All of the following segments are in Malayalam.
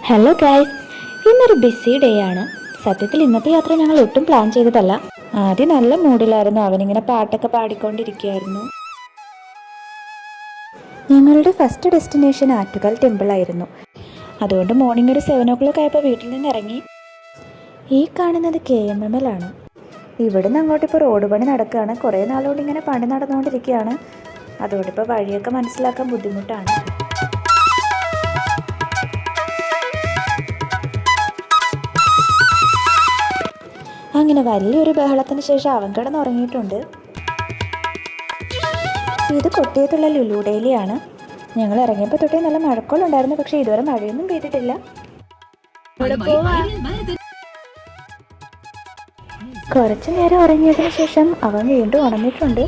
ഹലോ ഗൈസ്, ഇന്നൊരു ബിസി ഡേ ആണ്. സത്യത്തിൽ ഇന്നത്തെ യാത്ര ഞങ്ങൾ ഒട്ടും പ്ലാൻ ചെയ്തതല്ല. ആദ്യം നല്ല മൂഡിലായിരുന്നു. അവനിങ്ങനെ പാട്ടൊക്കെ പാടിക്കൊണ്ടിരിക്കുകയായിരുന്നു. ഞങ്ങളുടെ ഫസ്റ്റ് ഡെസ്റ്റിനേഷൻ ആറ്റുകാൽ ടെമ്പിൾ ആയിരുന്നു. അതുകൊണ്ട് മോർണിംഗ് ഒരു 7 o'clock ആയപ്പോൾ വീട്ടിൽ നിന്ന് ഇറങ്ങി. ഈ കാണുന്നത് KMML ആണ്. ഇവിടുന്ന് അങ്ങോട്ട് ഇപ്പോൾ റോഡ് പണി നടക്കുകയാണ്. കുറേ നാളുകൊണ്ട് ഇങ്ങനെ പണി നടന്നുകൊണ്ടിരിക്കുകയാണ്. അതുകൊണ്ട് ഇപ്പോൾ വഴിയൊക്കെ മനസ്സിലാക്കാൻ ബുദ്ധിമുട്ടാണ്. അങ്ങനെ വലിയൊരു ബഹളത്തിന് ശേഷം അവൻ കിടന്നുറങ്ങിയിട്ടുണ്ട്. ഇത് കൊട്ടിയത്തുള്ള ലുലു ഡെയിലിയാണ്. ഞങ്ങൾ ഇറങ്ങിയപ്പോൾ തൊട്ടേ നല്ല മഴക്കോളുണ്ടായിരുന്നു. പക്ഷെ ഇതുവരെ മഴയൊന്നും പെയ്തിട്ടില്ല. കുറച്ചു നേരം ഉറങ്ങിയതിന് ശേഷം അവൻ വീണ്ടും ഉണർന്നിട്ടുണ്ട്.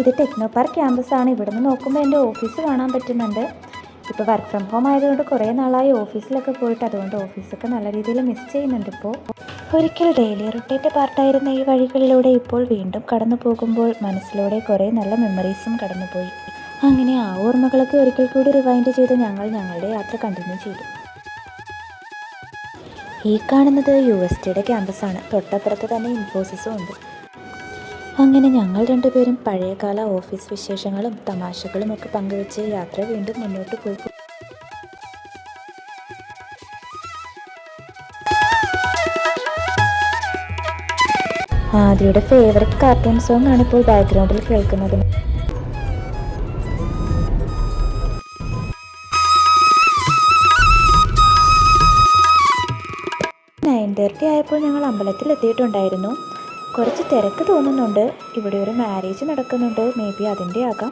ഇത് ടെക്നോ പാർക്ക് ക്യാമ്പസ് ആണ്. ഇവിടുന്ന് നോക്കുമ്പോൾ എൻ്റെ ഓഫീസ് കാണാൻ പറ്റുന്നുണ്ട്. ഇപ്പോൾ വർക്ക് ഫ്രം ഹോം ആയതുകൊണ്ട് കുറേ നാളായി ഓഫീസിലൊക്കെ പോയിട്ട്, അതുകൊണ്ട് ഓഫീസൊക്കെ നല്ല രീതിയിൽ മിസ് ചെയ്യുന്നുണ്ട്. ഇപ്പോൾ ഒരിക്കൽ ഡെയിലി റൊട്ടേറ്റ് പാർട്ടായിരുന്ന ഈ വഴികളിലൂടെ ഇപ്പോൾ വീണ്ടും കടന്നു പോകുമ്പോൾ മനസ്സിലൂടെ കുറേ നല്ല മെമ്മറീസും കടന്നുപോയി. അങ്ങനെ ആ ഓർമ്മകളൊക്കെ ഒരിക്കൽ കൂടി റിവൈൻഡ് ചെയ്ത് ഞങ്ങൾ ഞങ്ങളുടെ യാത്ര കണ്ടിന്യൂ ചെയ്തു. ഈ കാണുന്നത് USTയുടെ ക്യാമ്പസാണ്. തൊട്ടപ്പുറത്ത് തന്നെ ഇൻഫോസിസും ഉണ്ട്. അങ്ങനെ ഞങ്ങൾ രണ്ടുപേരും പഴയകാല ഓഫീസ് വിശേഷങ്ങളും തമാശകളും ഒക്കെ പങ്കുവെച്ച് യാത്ര വീണ്ടും മുന്നോട്ട് പോയി. ആദിയുടെ ഫേവററ്റ് കാർട്ടൂൺ സോങ് ആണ് ഇപ്പോൾ ബാക്ക്ഗ്രൗണ്ടിൽ കേൾക്കുന്നത്. ആയപ്പോൾ ഞങ്ങൾ അമ്പലത്തിൽ എത്തിയിട്ടുണ്ടായിരുന്നു. കുറച്ച് തിരക്ക് തോന്നുന്നുണ്ട്. ഇവിടെ ഒരു മാരേജ് നടക്കുന്നുണ്ട്. മേ ബി അതിൻ്റെ ആകാം.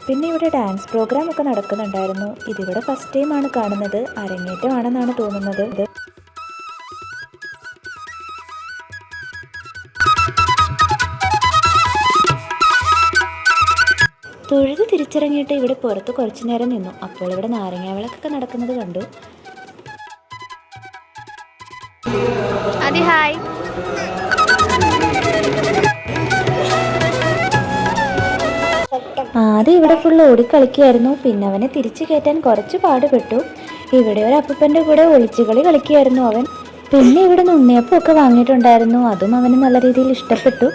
പിന്നെ ഇവിടെ ഡാൻസ് പ്രോഗ്രാം ഒക്കെ നടക്കുന്നുണ്ടായിരുന്നു. ഇതിവിടെ ഫസ്റ്റ് ടൈമാണ് കാണുന്നത്. അരങ്ങേറ്റമാണെന്നാണ് തോന്നുന്നത്. തൊഴുത് തിരിച്ചിറങ്ങിയിട്ട് ഇവിടെ പുറത്ത് കുറച്ചു നേരം നിന്നു. അപ്പോൾ ഇവിടെ നാരങ്ങാവിളക്കൊക്കെ നടക്കുന്നത് കണ്ടു. ഹായ്. ആദ്യം ഇവിടെ ഫുൾ ഓടിക്കളിക്കുകയായിരുന്നു. പിന്നെ അവനെ തിരിച്ചു കയറ്റാൻ കുറച്ച് പാടുപെട്ടു. ഇവിടെ ഒരു അപ്പൂപ്പൻ്റെ കൂടെ ഒളിച്ചുകളി കളിക്കുകയായിരുന്നു അവൻ. പിന്നെ ഇവിടെ ഉണ്ണിയപ്പം ഒക്കെ വാങ്ങിയിട്ടുണ്ടായിരുന്നു. അതും അവന് നല്ല രീതിയിൽ ഇഷ്ടപ്പെട്ടു.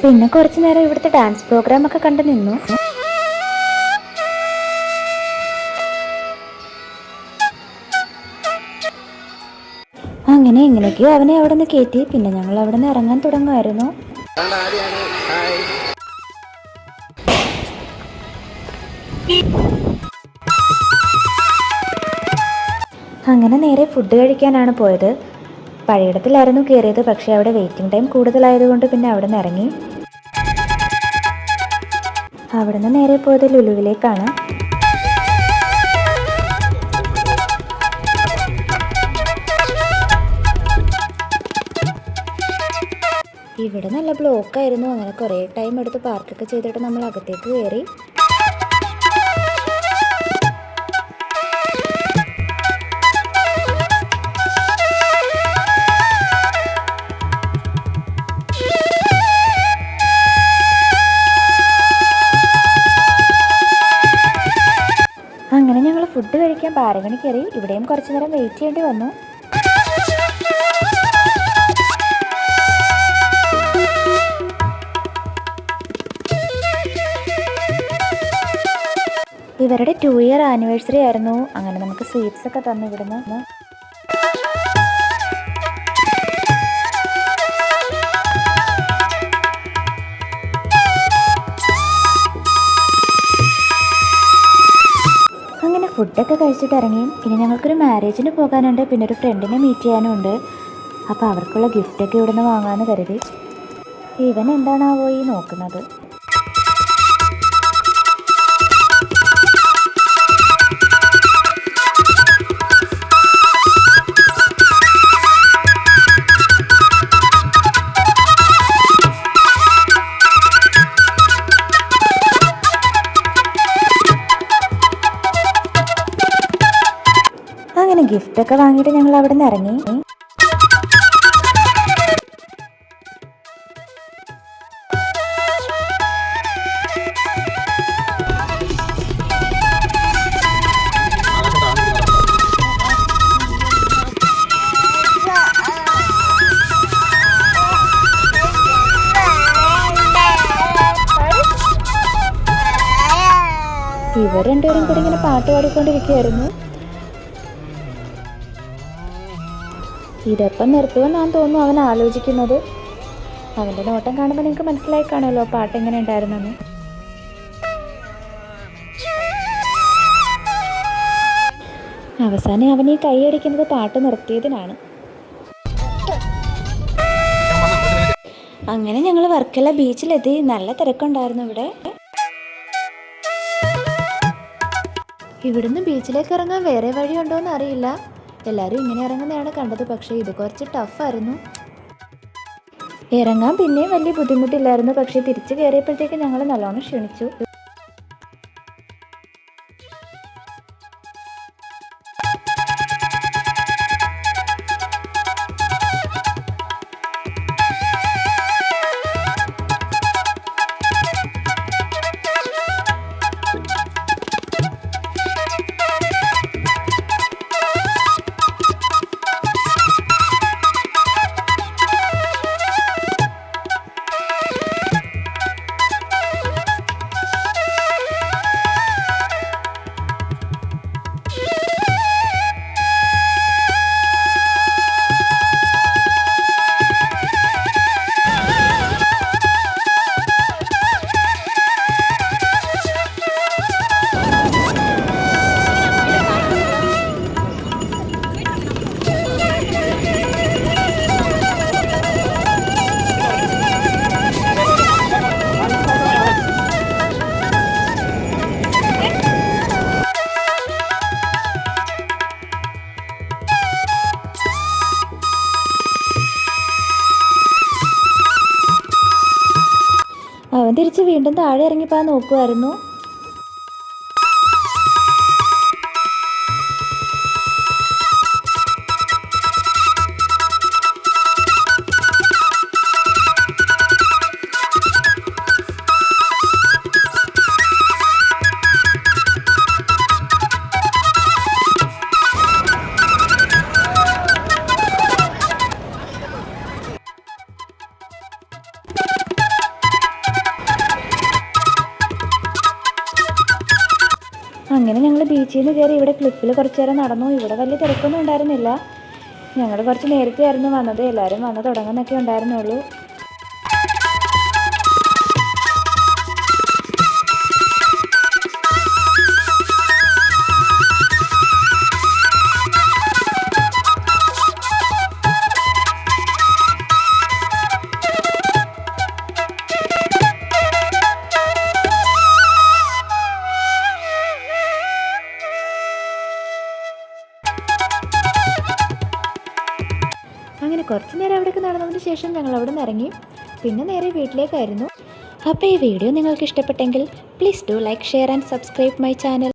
പിന്നെ കുറച്ചു നേരം ഇവിടുത്തെ ഡാൻസ് പ്രോഗ്രാം ഒക്കെ കണ്ടു നിന്നു. അങ്ങനെ എങ്ങനെയൊക്കെയോ അവനെ അവിടെ നിന്ന് കയറ്റി. പിന്നെ ഞങ്ങൾ അവിടെ നിന്ന് ഇറങ്ങാൻ തുടങ്ങുമായിരുന്നു. അങ്ങനെ നേരെ ഫുഡ് കഴിക്കാനാണ് പോയത്. പഴയിടത്തിലായിരുന്നു കയറിയത്. പക്ഷേ അവിടെ വെയിറ്റിംഗ് ടൈം കൂടുതലായതുകൊണ്ട് പിന്നെ അവിടെ നിന്ന് ഇറങ്ങി. അവിടെ നിന്ന് നേരെ പോയത് ലുലുവിലേക്കാണ്. ഇവിടെ നല്ല ബ്ലോക്കായിരുന്നു. അങ്ങനെ കുറേ ടൈം എടുത്ത് പാർക്കൊക്കെ ചെയ്തിട്ട് നമ്മൾ അകത്തേക്ക് കയറി. അങ്ങനെ ഞങ്ങൾ ഫുഡ് കഴിക്കാൻ പാരഗണി കയറി. ഇവിടെയും കുറച്ചു നേരം വെയിറ്റ് ചെയ്യേണ്ടി വന്നു. ഇവരുടെ 2 year ആനിവേഴ്സറി ആയിരുന്നു. അങ്ങനെ നമുക്ക് സ്വീറ്റ്സ് ഒക്കെ തന്നു ഇവിടുന്ന്. ഫുഡൊക്കെ കഴിച്ചിട്ട് ഇറങ്ങി. ഇനി ഞങ്ങൾക്കൊരു മാരേജിന് പോകാനുണ്ട്. പിന്നെ ഒരു ഫ്രണ്ടിനെ മീറ്റ് ചെയ്യാനും ഉണ്ട്. അപ്പോൾ അവർക്കുള്ള ഗിഫ്റ്റൊക്കെ ഇവിടെ നിന്ന് വാങ്ങാമെന്ന് കരുതി. ഇവൻ എന്താണാവോ ഈ നോക്കുന്നത്. ടിക്കറ്റൊക്കെ വാങ്ങിയിട്ട് ഞങ്ങൾ അവിടെ നിന്ന് ഇറങ്ങി. ഇവർ രണ്ടുപേരും കൂടി ഇങ്ങനെ പാട്ട് പാടിക്കൊണ്ടിരിക്കുകയായിരുന്നു. ഇതെപ്പം നിർത്തുമെന്നാണ് തോന്നുന്നു അവൻ ആലോചിക്കുന്നത്. അവൻ്റെ നോട്ടം കാണുമ്പോൾ നിങ്ങൾക്ക് മനസ്സിലായി കാണുമല്ലോ പാട്ട് എങ്ങനെ ഉണ്ടായിരുന്നെന്ന്. അവസാനം അവൻ ഈ കൈയടിക്കുന്നത് പാട്ട് നിർത്തിയതിനാണ്. അങ്ങനെ ഞങ്ങൾ വർക്കല ബീച്ചിലെത്തി. നല്ല തിരക്കുണ്ടായിരുന്നു ഇവിടെ. ഇവിടുന്ന് ബീച്ചിലേക്ക് ഇറങ്ങാൻ വേറെ വഴിയുണ്ടോ എന്ന് അറിയില്ല. എല്ലാവരും ഇങ്ങനെ ഇറങ്ങുന്നതാണ് കണ്ടത്. പക്ഷേ ഇത് കുറച്ച് ടഫായിരുന്നു. ഇറങ്ങാൻ പിന്നെയും വലിയ ബുദ്ധിമുട്ടില്ലായിരുന്നു. പക്ഷേ തിരിച്ചു കയറിയപ്പോഴത്തേക്ക് ഞങ്ങൾ നല്ലോണം ക്ഷീണിച്ചു. അവൻ തിരിച്ച് വീണ്ടും താഴെ ഇറങ്ങിപ്പോകാൻ നോക്കുമായിരുന്നു. അങ്ങനെ ഞങ്ങൾ ബീച്ചിൽ നിന്ന് കയറി ഇവിടെ ക്ലിഫിൽ കുറച്ച് നേരം നടന്നു. ഇവിടെ വലിയ തിരക്കൊന്നും ഉണ്ടായിരുന്നില്ല. ഞങ്ങൾ കുറച്ച് നേരത്തെ ആയിരുന്നു വന്നത്. എല്ലാവരും വന്ന് തുടങ്ങുന്നൊക്കെ ഉണ്ടായിരുന്നുള്ളൂ. അങ്ങനെ കുറച്ച് നേരം അവിടേക്ക് നടന്നതിന് ശേഷം ഞങ്ങൾ അവിടെ നിന്ന് ഇറങ്ങി. പിന്നെ നേരെ വീട്ടിലേക്കായിരുന്നു. അപ്പോൾ ഈ വീഡിയോ നിങ്ങൾക്ക് ഇഷ്ടപ്പെട്ടെങ്കിൽ please do like, share and subscribe my channel.